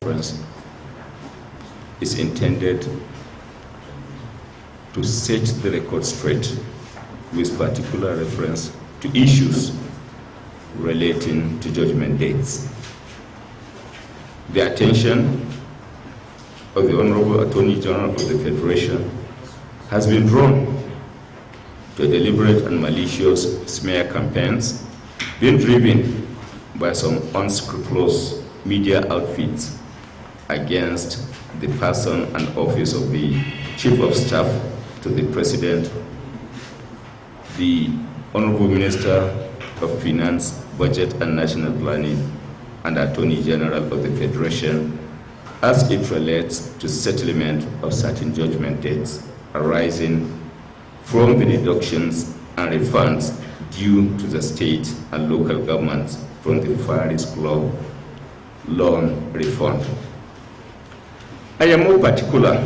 reference is intended to set the record straight with particular reference to issues relating to judgment dates. The attention of the Honorable Attorney General of the Federation has been drawn to deliberate and malicious smear campaigns being driven by some unscrupulous media outfits against the person and office of the Chief of Staff to the President, the Honorable Minister of Finance, Budget and National Planning, and Attorney General of the Federation as it relates to settlement of certain judgment dates arising from the deductions and refunds due to the state and local governments from the Paris Club loan refund. I am more particular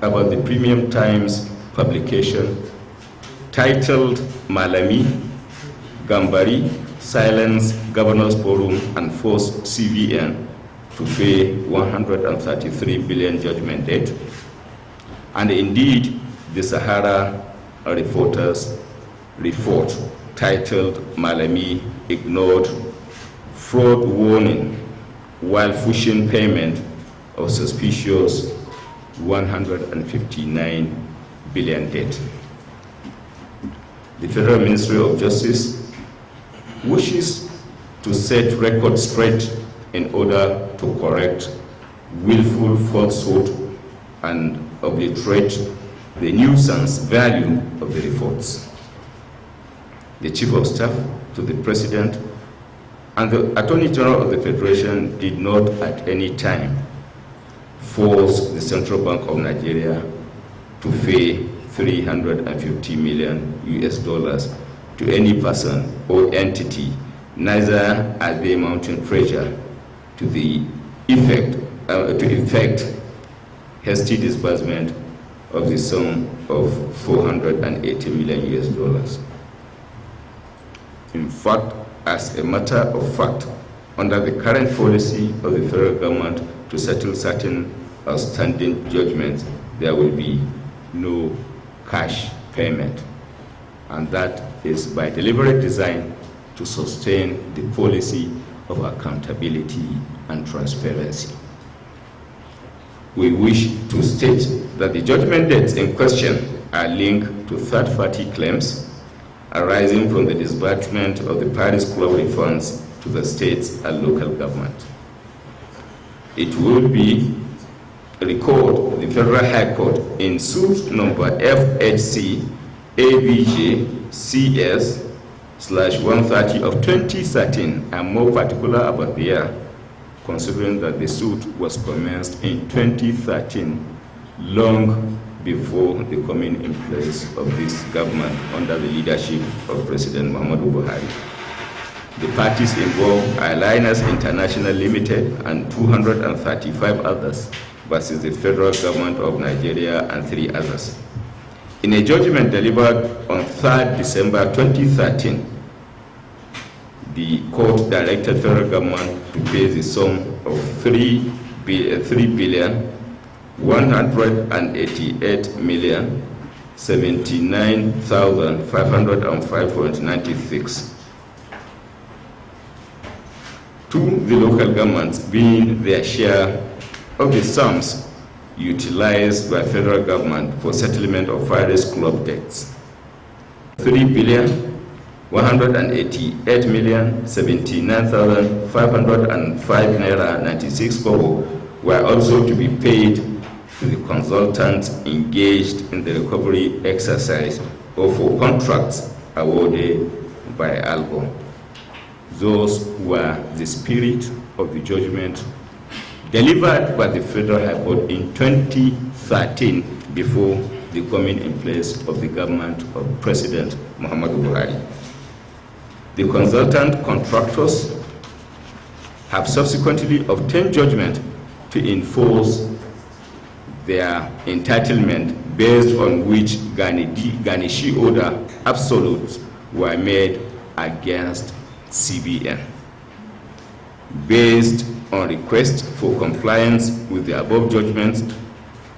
about the Premium Times publication titled Malami, Gambari, Silence Governors Forum and Force CVN to pay 133 billion judgment debt, and indeed the Sahara Reporters report titled Malami Ignored Fraud Warning while pushing payment of suspicious 159 billion debt. The Federal Ministry of Justice wishes to set records straight in order to correct willful falsehood and obliterate the nuisance value of the reports. The Chief of Staff to the President and the Attorney General of the Federation did not at any time force the Central Bank of Nigeria to pay 350 million US dollars to any person or entity, neither are they mounting pressure to effect hasty disbursement of the sum of 480 million US dollars. In fact, as a matter of fact, under the current policy of the federal government to settle certain outstanding judgments, there will be no cash payment. And that is by deliberate design to sustain the policy of accountability and transparency. We wish to state that the judgment dates in question are linked to third-party claims arising from the disbursement of the Paris Club refunds to the states and local government. It will be recalled the Federal High Court in suit number FHC ABJ CS /130 of 2013. I'm more particular about the year, considering that the suit was commenced in 2013, long before the coming in place of this government under the leadership of President Muhammadu Buhari. The parties involved are Linus International Limited and 235 others versus the federal government of Nigeria and 3 others. In a judgment delivered on 3rd December 2013, the court directed federal government to pay the sum of 3 billion 188 million 79,505.96 to the local governments, being their share of the sums utilized by federal government for settlement of Paris Club debts. 3 billion 188 million 79,505 naira 96 kobo were also to be paid to the consultants engaged in the recovery exercise or for contracts awarded by ALGO. Those were the spirit of the judgment delivered by the Federal High Court in 2013 before the coming in place of the government of President Muhammadu Buhari. The consultant contractors have subsequently obtained judgment to enforce their entitlement based on which garnishee order absolutes were made against CBN. Based On request for compliance with the above judgments,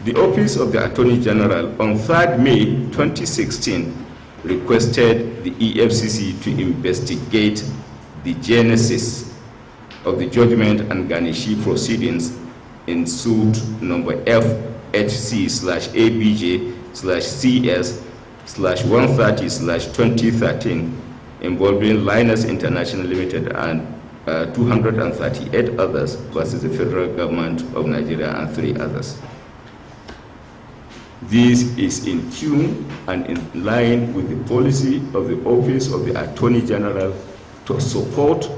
the Office of the Attorney General on 3rd May 2016 requested the EFCC to investigate the genesis of the judgment and garnishee proceedings in suit number FHC/ABJ/CS/130/2013 involving Linus International Limited and 238 others versus the federal government of Nigeria and 3 others. This is in tune and in line with the policy of the Office of the Attorney General to support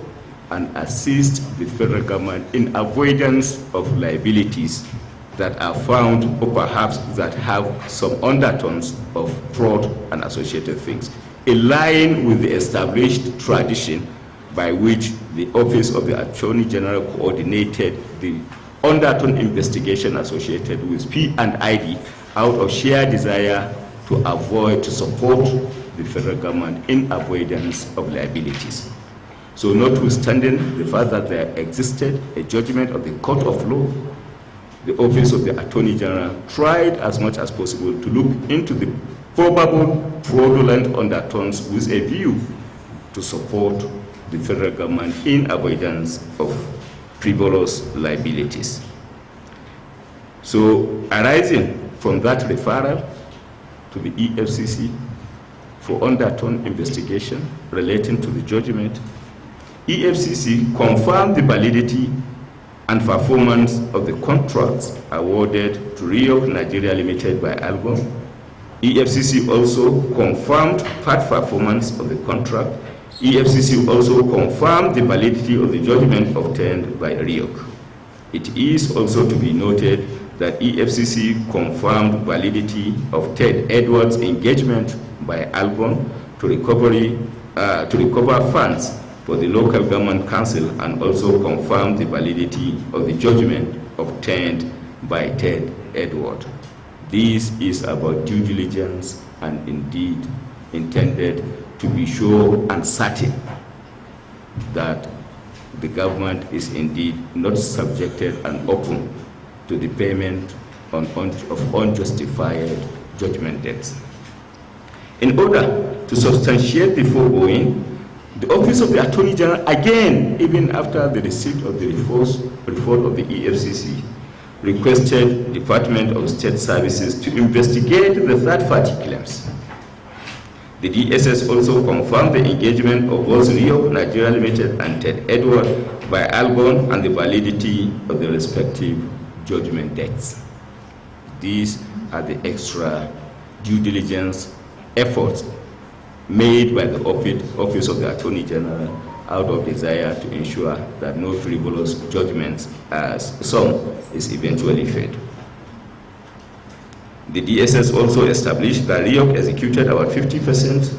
and assist the federal government in avoidance of liabilities that are found or perhaps that have some undertones of fraud and associated things, in line with the established tradition by which the Office of the Attorney General coordinated the undertone investigation associated with P&ID out of sheer desire to support the federal government in avoidance of liabilities. So notwithstanding the fact that there existed a judgment of the Court of Law, the Office of the Attorney General tried as much as possible to look into the probable fraudulent undertones with a view to support the federal government in avoidance of frivolous liabilities. So arising from that referral to the EFCC for undertone investigation relating to the judgment, EFCC confirmed the validity and performance of the contracts awarded to Rio Nigeria Limited by Algon. EFCC also confirmed part performance of the contract. EFCC also confirmed the validity of the judgment obtained by Rio. It is also to be noted that EFCC confirmed validity of Ted Edwards' engagement by Algon to recover funds for the local government council, and also confirmed the validity of the judgment obtained by Ted Edwards. This is about due diligence and indeed intended to be sure and certain that the government is indeed not subjected and open to the payment of unjustified judgment debts. In order to substantiate the foregoing, the Office of the Attorney General, again, even after the receipt of the report of the EFCC, requested Department of State Services to investigate the third-party claims. The DSS also confirmed the engagement of both Rio Nigeria Limited and Ted Edward by Algon and the validity of the respective judgment debts. These are the extra due diligence efforts made by the Office of the Attorney General out of desire to ensure that no frivolous judgments as some is eventually fed. The DSS also established that RIOC executed about 50%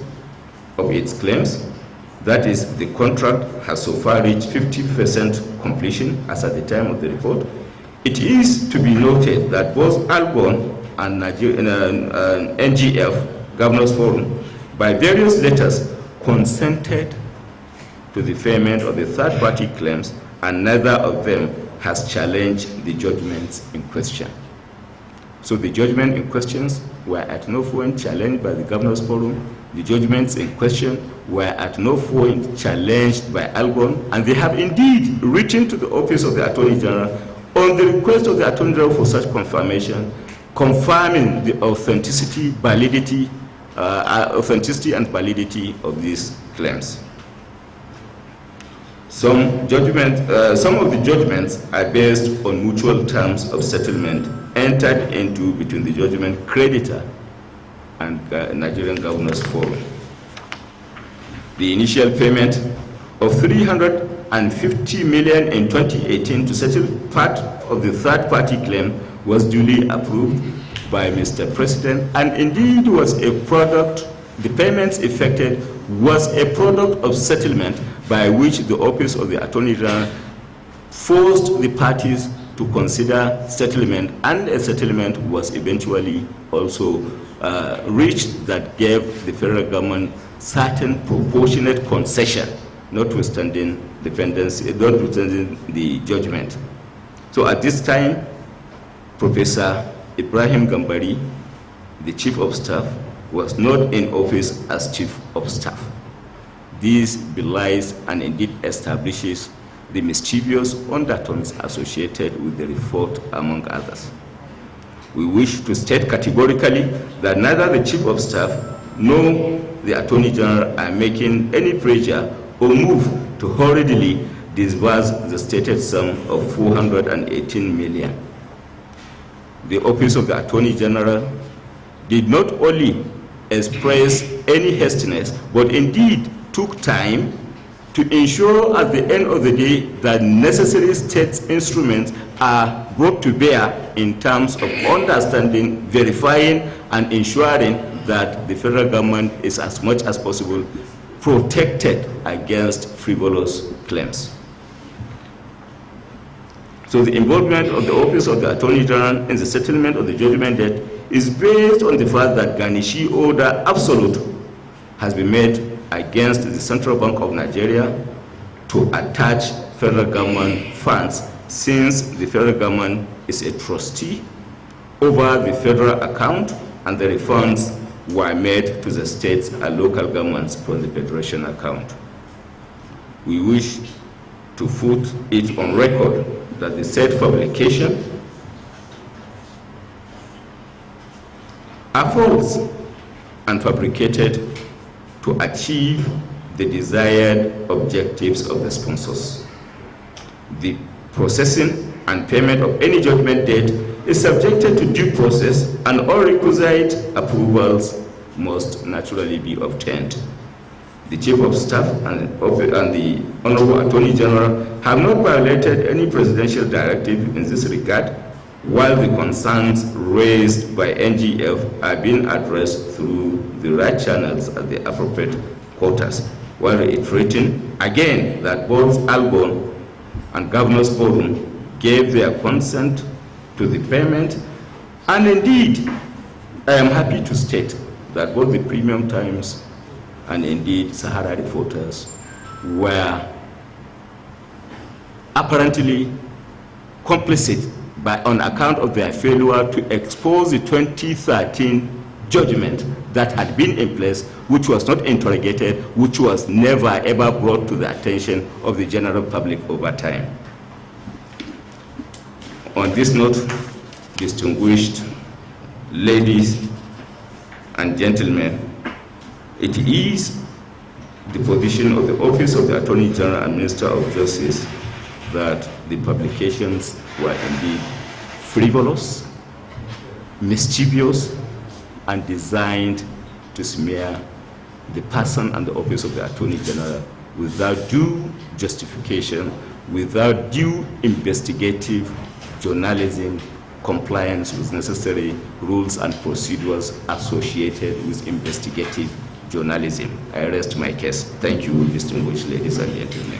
of its claims. That is, the contract has so far reached 50% completion as at the time of the report. It is to be noted that both Algon and NGF, Governors Forum, by various letters consented to the payment of the third-party claims, and neither of them has challenged the judgments in question. So the judgment in questions were at no point challenged by the Governors Forum. The judgments in question were at no point challenged by Algon, and they have indeed written to the Office of the Attorney General on the request of the Attorney General for such confirmation, confirming the authenticity and validity of these claims. Some of the judgments are based on mutual terms of settlement entered into between the judgment creditor and Nigerian Governors Forum. The initial payment of 350 million in 2018 to settle part of the third-party claim was duly approved by Mr. President, and indeed was a product, the payments effected was a product of settlement by which the Office of the Attorney General forced the parties to consider settlement, and a settlement was eventually also reached that gave the federal government certain proportionate concession notwithstanding the judgment. So at this time, Professor Ibrahim Gambari, the Chief of Staff, was not in office as Chief of Staff. This belies and indeed establishes the mischievous undertones associated with the report, among others. We wish to state categorically that neither the Chief of Staff nor the Attorney General are making any pressure or move to hurriedly disburse the stated sum of 418 million. The Office of the Attorney General did not only express any hastiness, but indeed took time to ensure at the end of the day that necessary state instruments are brought to bear in terms of understanding, verifying, and ensuring that the federal government is as much as possible protected against frivolous claims. So the involvement of the Office of the Attorney General in the settlement of the judgment debt is based on the fact that Garnishi Order Absolute has been made against the Central Bank of Nigeria to attach federal government funds, since the federal government is a trustee over the federal account and the refunds were made to the states and local governments from the federation account. We wish to put it on record that the said publication are false and fabricated to achieve the desired objectives of the sponsors. The processing and payment of any judgment debt is subjected to due process, and all requisite approvals must naturally be obtained. The Chief of Staff and the Honorable Attorney General have not violated any presidential directive in this regard, while the concerns raised by NGF are being addressed through the right channels at the appropriate quarters, while reiterating again that both Albon and Governors Forum gave their consent to the payment. And indeed, I am happy to state that both the Premium Times and indeed Sahara Reporters were apparently complicit on account of their failure to expose the 2013 judgment that had been in place, which was not interrogated, which was never ever brought to the attention of the general public over time. On this note, distinguished ladies and gentlemen, it is the position of the Office of the Attorney General and Minister of Justice that the publications were indeed frivolous, mischievous, and designed to smear the person and the Office of the Attorney General without due justification, without due investigative journalism, compliance with necessary rules and procedures associated with investigative journalism. I rest my case. Thank you, distinguished ladies and gentlemen.